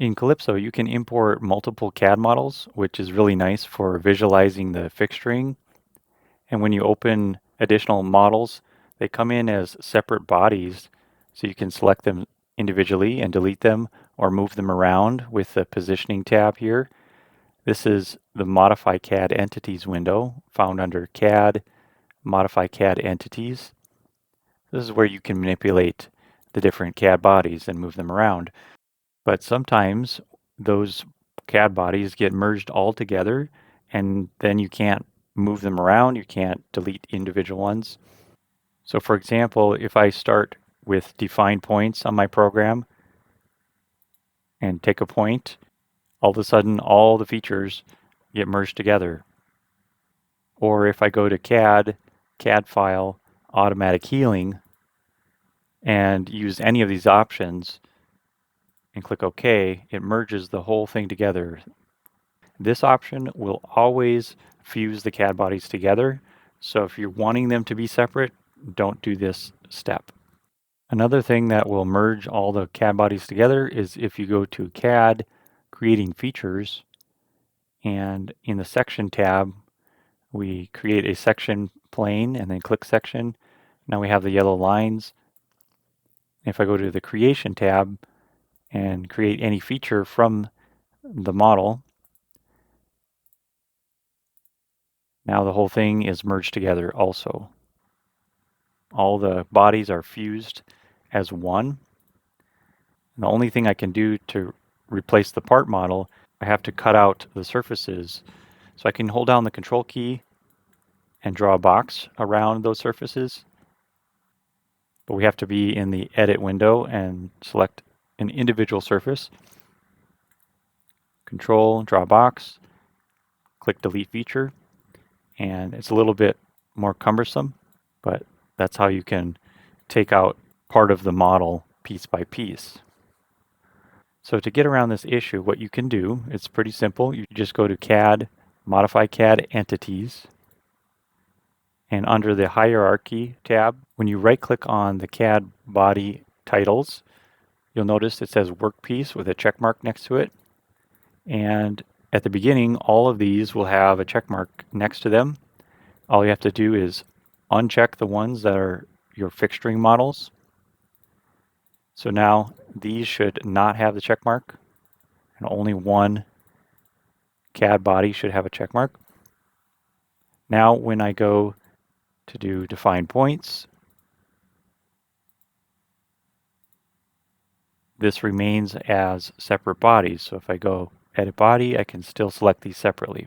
In Calypso, you can import multiple CAD models, which is really nice for visualizing the fixturing. And when you open additional models, they come in as separate bodies, so you can select them individually and delete them or move them around with the positioning tab here. This is the Modify CAD Entities window found under CAD, Modify CAD Entities. This is where you can manipulate the different CAD bodies and move them around. But sometimes those CAD bodies get merged all together, and then you can't move them around, you can't delete individual ones. So for example, if I start with defined points on my program and take a point, all of a sudden all the features get merged together. Or if I go to CAD, CAD file, automatic healing, and use any of these options and click OK, it merges the whole thing together. This option will always fuse the CAD bodies together. So if you're wanting them to be separate, don't do this step. Another thing that will merge all the CAD bodies together is if you go to CAD, creating features, and in the section tab, we create a section plane and then click section. Now we have the yellow lines. If I go to the creation tab and create any feature from the model, now the whole thing is merged together also. All the bodies are fused as one. And the only thing I can do to replace the part model, I have to cut out the surfaces. So I can hold down the control key and draw a box around those surfaces. But we have to be in the edit window and select an individual surface. Control, draw a box, click delete feature. And it's a little bit more cumbersome, but that's how you can take out part of the model piece by piece. So to get around this issue, what you can do, it's pretty simple. You just go to CAD, Modify CAD Entities, and under the Hierarchy tab, when you right-click on the CAD body titles, you'll notice it says Workpiece with a check mark next to it. And at the beginning, all of these will have a check mark next to them. All you have to do is uncheck the ones that are your fixturing models. So now these should not have the check mark, and only one CAD body should have a check mark. Now when I go to do define points, this remains as separate bodies. So if I go edit body, I can still select these separately.